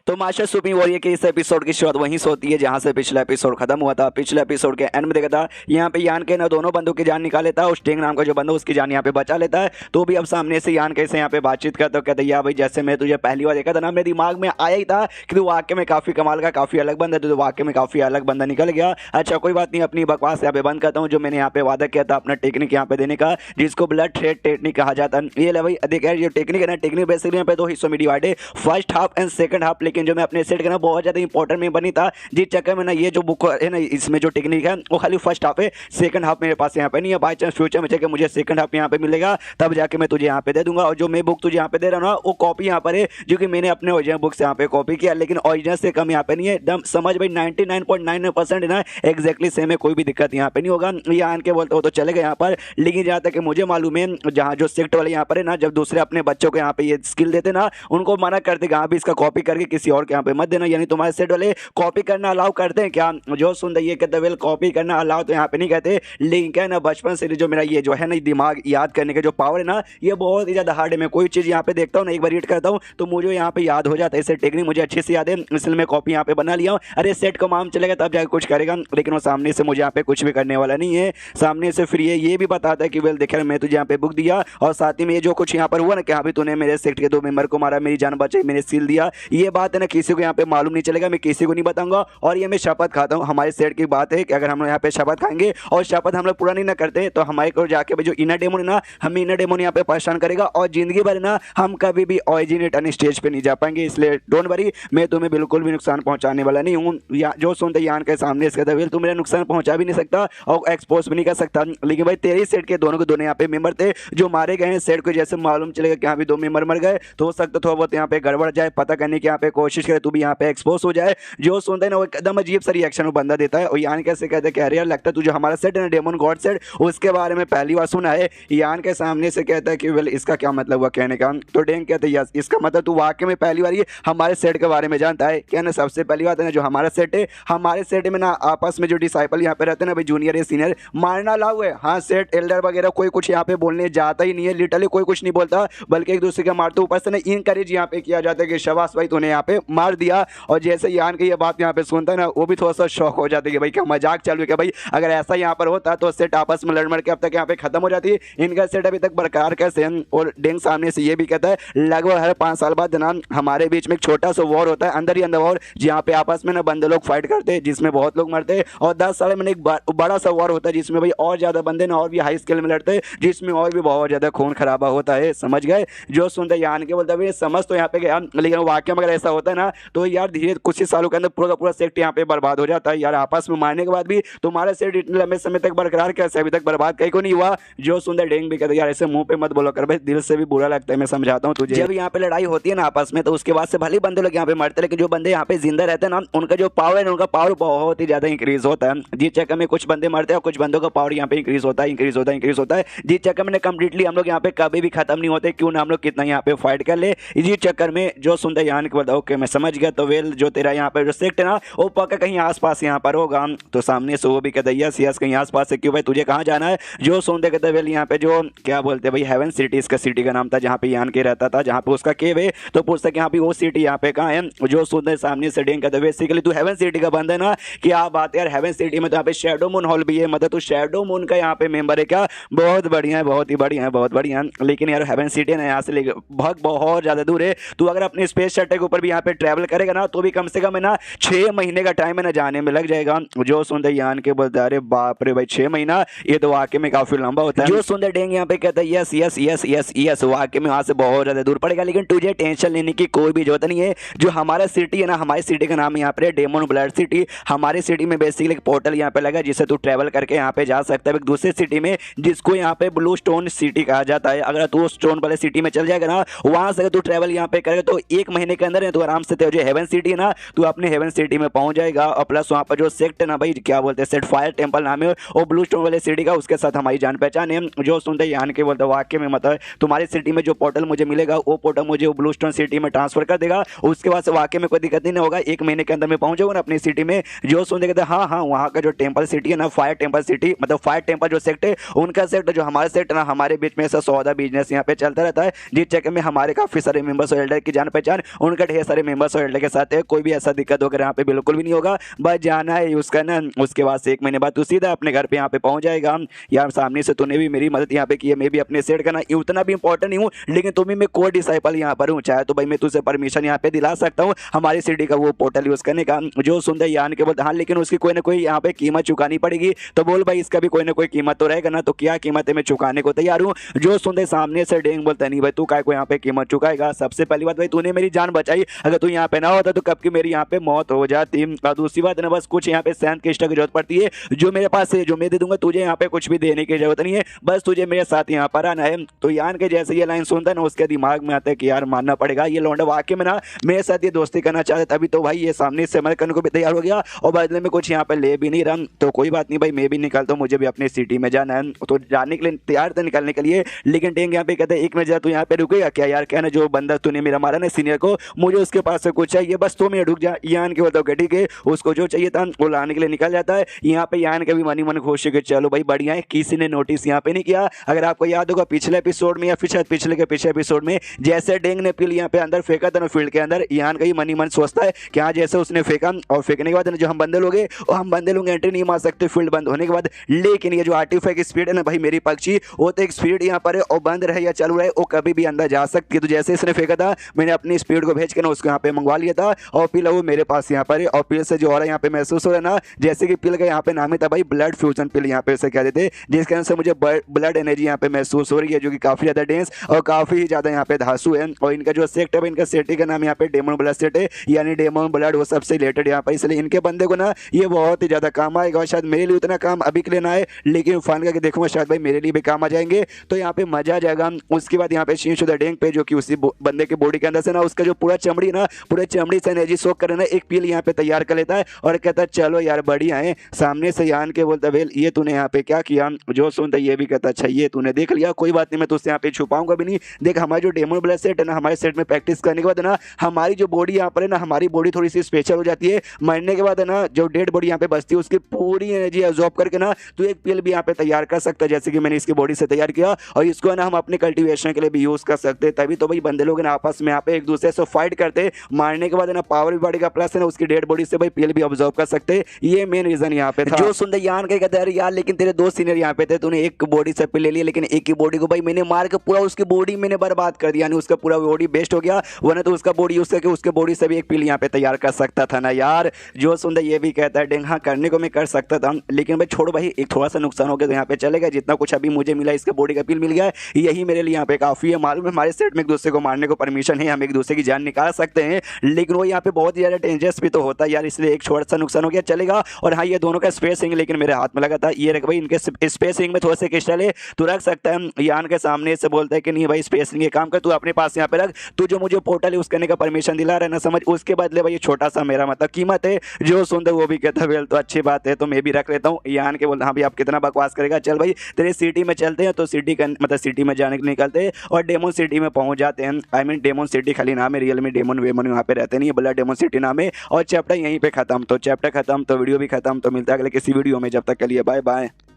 तो master supreme warrior के इस एपिसोड की शुरुआत वहीं से होती है जहां से पिछला एपिसोड खत्म हुआ था। पिछले एपिसोड के एंड में देखा था यहाँ पे यान के ना दोनों बंदों की जान निकाल लेता है, उस टेंग नाम का जो बंदा उसकी जान यहाँ पे बचा लेता है। तो भी अब सामने से यान कैसे यहाँ पे बातचीत करता है, कहते हैं यार भाई जैसे मैं तुझे पहली बार देखा था ना, मेरे दिमाग में आया ही था कि तू वाकई में काफी कमाल का, काफी अलग बंदा, तो वाकई में काफी अलग बंदा निकल गया। अच्छा कोई बात नहीं, अपनी बकवास यहाँ पे बंद करता हूँ। जो मैंने यहाँ पे वादा किया था अपना टेक्निक यहाँ पे देने का, जिसको ब्लड थ्रेड टेक्निक कहा जाता है, ये ले भाई देख यार ये टेक्निक है ना, टेक्निक बेसिकली यहाँ पे दो हिस्सों में डिवाइड है, first half and second half. लेकिन जो मैं अपने सेट का ना बहुत ज्यादा इंपॉर्टेंट में बनी था, जिस चक्कर में ना ये जो बुक है ना इसमें जो टेक्निक है वो खाली फर्स्ट हाफ है, सेकंड हाफ मेरे पास यहाँ पे नहीं है। बाई चांस फ्यूचर में चेक मुझे सेकंड हाफ यहाँ पे मिलेगा तब जाके मैं तुझे यहाँ पे दे दूंगा। और जो मैं बुक तुझे यहाँ पे दे रहा हूँ ना वो कॉपी यहाँ पर है, जो कि मैंने अपने ओरिजिनल बुक से यहाँ पे कॉपी किया, लेकिन ओरिजिनल से कम यहाँ पे नहीं है। एकदम समझ भाई 99.99% ना एक्जैक्टली सेम है, कोई भी दिक्कत यहाँ पे नहीं होगा। ये आन के बोलते हो तो चलेगा यहाँ पर, लेकिन जहाँ तक मुझे मालूम है जहाँ जो सेक्ट वाले यहाँ पर है ना, जब दूसरे अपने बच्चों को यहाँ पे ये स्किल देते ना, उनको मना करते कहाँ भी इसका कॉपी करके किसी और के यहाँ पे मत देना। यानी तुम्हारे सेट वाले कॉपी करना अलाउ करते हैं क्या? जो सुन रही है कहते वेल कॉपी करना अलाउ तो यहाँ पे नहीं कहते, लेकिन क्या है ना बचपन से जो मेरा ये जो है ना दिमाग याद करने का जो पावर है ना, ये बहुत ही ज्यादा हार्ड है। मैं कोई चीज यहाँ पे देखता हूँ ना, एक बार रीड करता हूँ तो मुझे यहाँ पे याद हो जाता है। इसे टेक्निक मुझे अच्छे से याद है, इसलिए मैं कॉपी यहाँ पे बना लिया हूँ। अरे सेट को मालूम चलेगा तब जाकर कुछ करेगा, लेकिन वो सामने से मुझे यहाँ पे कुछ भी करने वाला नहीं है। सामने से फिर ये भी बताता है कि वेल देखा मैं तुझे यहाँ पे बुक दिया, और साथ ही में ये जो कुछ यहाँ पर हुआ ना कि हाँ भी तूने मेरे सेक्ट के 2 मेंबर को मारा, मेरी जान बचाई, मैंने सील दिया, ये बात है ना किसी को यहाँ पे मालूम नहीं चलेगा, मैं किसी को नहीं बताऊंगा। और ये मैं शपथ खाता हूँ, हमारे सेट की बात है कि अगर हम लोग यहाँ पे शपथ खाएंगे और शपथ हम लोग पूरा नहीं ना करते तो हमारे को जाके जो इनर डेमन है ना, हमें इनर डेमन यहाँ पे परेशान करेगा और जिंदगी भर ना हम कभी भी ऑरिजिनेट स्टेज पे नहीं जा पाएंगे। इसलिए डोंट वरी, मैं तुम्हें बिल्कुल भी नुकसान पहुंचाने वाला नहीं हूँ। जो सुनते यान के सामने इसके दवेल तू मेरा नुकसान पहुंचा भी नहीं सकता और एक्सपोज भी नहीं कर सकता। लेकिन भाई तेरे सेट के दोनों के दोनों यहाँ पे मेंबर थे जो मारे गए हैं। सेट को जैसे मालूम चलेगा कि यहाँ भी 2 मेंबर मर गए तो हो सकता थोड़ा बहुत यहाँ पे गड़बड़ जाए, पता करने की यहाँ पे कोशिश करे, तू भी यहाँ पे एक्सपोज हो जाए। जो सुनते हैं ना वो एकदम अजीब सा रिएक्शन वो बंदा देता है। और यान कैसे कहते हैं कि अरे यार लगता है तुझे हमारा सेट है ना डेमन गॉड सेट, उसके बारे में पहली बार सुना है। यान के सामने से कहता है कि वेल इसका क्या मतलब हुआ कहने का? तो डेंग कहते हैं यस, इसका मतलब तू वाकई में पहली बार ये हमारे सेट के बारे में जानता है क्या? ना सबसे पहली बात है ना जो हमारा सेट है, हमारे सेट में ना आपस में जो डिसाइपल यहाँ पे रहते हैं ना भाई, जूनियर या सीनियर मारना अलाउ है। हाँ सेट एल्डर वगैरह कोई कुछ यहाँ पे बोलने जाता ही नहीं है, लिटरली कोई कुछ नहीं बोलता, बल्कि एक दूसरे के मारते ऊपर से ना इनकरेज यहाँ पे किया जाता है कि शाबाश भाई तूने यहाँ पे मार दिया। और जैसे यान की ये बात यहाँ पे सुनता है ना वो भी थोड़ा सा शौक हो जाता है कि भाई क्या मजाक चालू है क्या? भाई अगर ऐसा यहाँ पर होता तो सेट आपस में लड़ मर के अब तक यहाँ पे खत्म हो जाती है, इनका सेट अभी तक बरकरार कैसे है? और डेंग सामने से ये भी कहता है लगभग हर 5 साल बाद जनाब हमारे बीच में एक छोटा सा वॉर होता है, अंदर ही अंदर वॉर, जहाँ पे आपस में ना बंदे लोग फाइट करते हैं जिसमें बहुत लोग मरते हैं। और 10 साल में एक बड़ा सा वॉर होता है जिसमें भाई और ज्यादा बंदे ना और भी हाई स्केल में लड़ते हैं, जिसमें और भी बहुत ज्यादा खून खराबा होता है। समझ गए? जो सुनते यान के बोलते भाई समझ तो यहाँ पे गया, लेकिन वाकई में अगर ऐसा होता है ना तो यार धीरे कुछ ही सालों के अंदर पूरा का पूरा सेक्ट यहाँ पे बर्बाद हो जाता है। यार आपस में मारने के बाद भी तुम्हारा सेट इतने लंबे समय तक बरकरार कैसे अभी तक बर्बाद कहीं को नहीं हुआ? जो सुंदर डेंग भी कहते यार ऐसे मुंह पे मत बोलो कर भाई, दिल से भी बुरा लगता है, मैं समझाता हूँ तुझे। जब यहाँ पे लड़ाई होती है ना आपस में तो उसके बाद से भले बंदे लोग यहाँ पे मरते, लेकिन जो बंदे यहाँ पे जिंदा रहते हैं ना उनका जो पावर है उनका पावर बहुत ही ज्यादा इंक्रीज होता है। जिस चक्कर में कुछ बंदे मरते हैं और कुछ बंदों का पावर यहाँ पे इंक्रीज होता है, इंक्रीज होता है, इंक्रीज होता है। जिस चक्कर में कंप्लीटली हम लोग यहाँ पे कभी भी खत्म नहीं होते, क्यों ना हम लोग कितना यहाँ पे फाइट कर ले। इसी चक्कर में जो सुंदर यान के बताओ, ओके मैं समझ गया। तो वेल जो तेरा यहाँ पे जो सेक्ट है ना वो पक्का कहीं आसपास यहाँ पर होगा। तो सामने से वो भी कहता है यस यस कहीं आसपास है। क्यों भाई तुझे कहाँ जाना है? जो सुनते कहते वेल यहाँ पे जो क्या बोलते भाई हेवन सिटी, इसका सिटी का नाम था जहाँ पे यान के रहता था, जहाँ पे उसका केव है। तो पूछता कि यहाँ पे वो सिटी यहाँ पे कहाँ है? जो सुनते सामने से डेंग कहते बेसिकली तू हेवन सिटी का बंदा है ना? क्या बात है यार, हेवन सिटी में तो यहाँ पे शैडो मून हॉल भी है, मतलब तू शैडो मून का यहाँ पे मेंबर है क्या? बहुत बढ़िया है, बहुत ही बढ़िया है, बहुत बढ़िया। लेकिन यार हेवन सिटी ना यहाँ से बहुत ज्यादा दूर है। तू अगर अपने स्पेस शटल के ऊपर भी यहाँ पे ट्रैवल करेगा ना तो भी कम से कम है ना 6 महीने का टाइम है ना जाने में लग जाएगा। जो सुंदर यान के बोलते अरे बाप रे भाई 6 महीना, ये तो वाकई में काफी लंबा होता है। जो सुंदर डेंग यहाँ पे कहता है yes yes yes yes yes, वाकई में वहां से बहुत ज्यादा दूर पड़ेगा, लेकिन तुझे टेंशन लेने की कोई भी जरूरत नहीं है। जो हमारा सिटी है ना, हमारी सिटी का नाम यहाँ पे डेमन ब्लड सिटी। हमारी सिटी में बेसिकली एक पोर्टल यहाँ पे लगा जिससे तू ट्रैवल करके यहाँ पे जा सकता है एक दूसरे सिटी में, जिसको यहाँ पे ब्लू स्टोन सिटी कहा जाता है। अगर तू स्टोन वाले सिटी में चल जाएगा ना, वहां से तू ट्रैवल यहाँ पे करेगा तो 1 महीने के अंदर तू आराम से जो हेवन सिटी है ना तू अपने हेवन सिटी में पहुंच जाएगा। और प्लस वहां पर जो सेक्ट है ना भाई क्या बोलते हैं सेट फायर टेम्पल नाम है वो ब्लू स्टोन वाले सिटी का, उसके साथ हमारी जान पहचान है। जो सुनते यान के बोलते वाकई में मतलब तुम्हारी सिटी में जो पोर्टल मुझे मिलेगा वो पोर्टल मुझे ब्लू स्टोन सिटी में ट्रांसफर कर देगा, उसके बाद से वाकई में कोई दिक्कत नहीं होगा, 1 महीने के अंदर में पहुंच जाऊंगा ना अपनी सिटी में। जो सुनते कहते हाँ हाँ वहाँ का जो टेम्पल सिटी है ना, फायर टेम्पल सिटी मतलब फायर टेम्पल जो सेक्ट है उनका सेक्ट, जो हमारे सेक्ट ना हमारे बीच में ऐसा सौदा बिजनेस यहाँ पे चलता रहता है, जिस चक्कर में हमारे काफी सारे मेंबर्स और एल्डर की जान पहचान, उनका ढेर सारे सारे मेंबर्स और एल्डर के साथ है, कोई भी ऐसा दिक्कत वगैरह यहाँ पे बिल्कुल भी नहीं होगा। बस जाना है यूज़ करना, उसके बाद से 1 महीने बाद तू सीधा अपने घर पे यहाँ पे पहुंच जाएगा। यार सामने से तूने भी मेरी मदद यहाँ पे की है, मैं भी अपने सेट करना उतना भी इंपॉर्टेंट नहीं हूँ, लेकिन तुम भी मैं कोर डिसाइपल यहाँ पर हूँ, चाहे तो भाई मैं तुझसे परमिशन यहाँ पे दिला सकता हूँ हमारी सिटी का वो पोर्टल यूज़ करने का जो सुंदर यान के बोलते। हाँ लेकिन उसकी कोई ना कोई यहाँ पे कीमत चुकानी पड़ेगी, तो बोल भाई इसका भी कोई ना कोई कीमत तो रहेगा ना, तो क्या कीमत है मैं चुकाने को तैयार हूँ। जो सुंदर सामने से डेंग बोलता नहीं भाई तू काय को यहाँ पे कीमत चुकाएगा। सबसे पहली बात भाई तूने मेरी जान बचाई, अगर तू यहाँ पे ना होता तो कब की मेरी यहाँ पे मौत हो जाती। और दूसरी बात ना बस कुछ यहाँ पे सैंड क्रिस्टल की जरूरत पड़ती है, जो मेरे पास है जो मैं दे दूंगा, तुझे यहाँ पे कुछ भी देने की जरूरत नहीं है, बस तुझे मेरे साथ यहाँ पर आना है। तो यान के जैसे ये लाइन सुनता ना उसके दिमाग में आता है कि यार मानना पड़ेगा ये लौंडा वाकई में ना मेरे साथ ये दोस्ती करना चाहते, तभी तो भाई ये सामने से मदद करने को भी तैयार हो गया और बदले में कुछ यहाँ पे ले भी नहीं रहा। तो कोई बात नहीं भाई मैं भी निकलता हूँ, मुझे भी अपनी सिटी में जाना है। तो जाने के लिए तैयार था निकलने के लिए, लेकिन टेंग यहाँ पे कहते हैं 1 मिनट जा तू यहाँ पे रुकेगा क्या यार, क्या ना जो बंदा तूने मेरा मारा ना सीनियर को, मुझे उसके पास से कुछ चाहिए, बस 2 मिनट रुक जा। यान के बताओ ठीक है, उसको जो चाहिए था वो लाने के लिए निकल जाता है। यहाँ पे यान के भी मनी मन खुश है कि चलो भाई बढ़िया है, किसी ने नोटिस यहाँ पे नहीं किया। अगर आपको याद होगा पिछले एपिसोड में या फिर शायद पिछले के पिछले एपिसोड में जैसे डेंग ने पिल यहाँ पे अंदर फेंका था ना फील्ड के अंदर, यान का ही मनी मन सोचता है कि हाँ जैसे उसने फेंका और फेंकने के बाद जो हम बंदे लोग हम बंदे लोग एंट्री नहीं मार सकते फील्ड बंद होने के बाद, लेकिन ये जो आर्टिफैक्ट स्पीड है ना भाई मेरी पक्षी वो तो एक स्पीड यहाँ पर है और बंद रहे या चालू रहे वो कभी भी अंदर जा सकती है। तो जैसे इसने फेंका था मैंने अपनी स्पीड को भेज के ना उसको यहाँ पे मंगवा लिया था और पिल वो मेरे पास यहाँ पर है। और पिल से जो हो रहा है यहाँ पे महसूस हो रहा है ना, जैसे कि पिल का यहाँ पे नाम ही था भाई ब्लड फ्यूजन पिल यहाँ पे उसे कहते थे, जिसके अंदर से मुझे ब्लड एनर्जी यहाँ पे महसूस हो रही है जो कि काफी ज्यादा डेंस और काफी ज्यादा यहाँ पे धांसू है। और इनका जो सेट है इनका सेट का नाम यहाँ पे डेमन ब्लड सेट है, यानी डेमन ब्लड वो सबसे रिलेटेड यहाँ पर, इसलिए इनके बंदे को ना ये बहुत ही ज्यादा काम आएगा। और शायद मेरे लिए उतना काम अभी के लिए ना आए, लेकिन फाइन करके देखूंगा शायद भाई मेरे लिए भी काम आ जाएंगे, तो यहाँ पे मजा आ जाएगा। उसके बाद यहाँ पे शीशुदा डेंग पे जो कि उसी बंदे के बॉडी के अंदर से ना उसका जो पूरा चमड़ी ना पूरे चमड़ी से एनर्जी सोख कर ना एक पील यहाँ पे तैयार कर लेता है और कहता है चलो यार बढ़िया है। सामने से यान के बोलता वेल ये तूने यहाँ पे क्या किया, जो सुनता ये भी कहता अच्छा ये तूने देख लिया, कोई बात नहीं मैं तुझसे यहाँ पे छुपाऊंगा भी नहीं। देख हमारे जो डेमन ब्लड सेट है ना हमारे सेट में प्रैक्टिस करने के बाद ना हमारी जो बॉडी यहाँ पर है ना हमारी बॉडी थोड़ी सी स्पेशल हो जाती है, मरने के बाद है ना जो डेड बॉडी यहाँ पे बचती है उसकी पूरी एनर्जी एब्जॉर्ब करके ना तो एक पिल भी यहाँ पे तैयार कर सकता है, जैसे कि मैंने इसकी बॉडी से तैयार किया और इसको ना हम अपने कल्टीवेशन के लिए भी यूज कर सकते हैं। तभी तो भाई बंदे लोग ना आपस में यहाँ पे एक दूसरे से फाइट करते, मारने के बाद ना पावर भी बढ़ेगा, प्लस है ना उसकी डेड बॉडी से भाई पिल भी ऑब्जर्व कर सकते। ये मेन रीजन यहाँ पे था। जो सुंदर यान के कहते हैं यार लेकिन तेरे 2 सीनियर यहाँ पे थे, तूने एक बॉडी से पिल ले लिया लेकिन एक ही बॉडी को भाई मैंने मार के पूरा उसकी बॉडी मैंने बर्बाद कर दिया, यानी उसका पूरा बॉडी बेस्ट हो गया, वरना तो उसका बॉडी यूज करके उसके बॉडी से भी एक पिल यहाँ पे तैयार कर सकता था ना यार। जो सुंदर ये भी कहता है डेंग हाँ करने को मैं कर सकता था, लेकिन भाई छोड़ भाई एक थोड़ा सा नुकसान हो गया तो यहाँ पे चलेगा, जितना कुछ अभी मुझे मिला इसके बॉडी का पिल मिल गया यही मेरे लिए यहाँ पे काफी है। मालूम है हमारे सेट में एक दूसरे को मारने को परमिशन है, हम एक दूसरे की जान निकाल सकते हैं, लेकिन वो यहाँ पे बहुत ही ज्यादा डेंजरस भी तो होता है यार, इसलिए एक छोटा सा नुकसान हो गया चलेगा। और हाँ ये दोनों का स्पेसिंग लेकिन मेरे हाथ में लगा था, ये रख भाई इनके स्पेसिंग में थोड़े से क्रिस्टल है तू रख सकता है। यान के सामने से बोलता है कि नहीं भाई स्पेसिंग ये काम कर तू अपने पास यहाँ पे रख, तू जो मुझे पोर्टल यूज करने का परमिशन दिला रहा है ना समझ, उसके बदले भाई छोटा सा मेरा मतलब कीमत है। जो सुंदर वो भी कहता है तो अच्छी बात है तो मैं भी रख लेता हूँ। यान के बोलता हाँ भाई आप कितना बकवास करेगा, चल भाई तेरे सिटी में चलते हैं। तो सिटी का मतलब सिटी में जाने के लिए निकलते हैं और डेमन सिटी में पहुंच जाते हैं। आई मीन डेमन सिटी खाली नाम है, रियल में डेमन वेमन यहाँ पे रहते नहीं है, बल्ला डेमन सिटी नाम है। और चैप्टर यहीं पे खत्म, तो चैप्टर खत्म तो वीडियो भी खत्म, तो मिलता है अगले किसी वीडियो में, जब तक के लिए बाय बाय।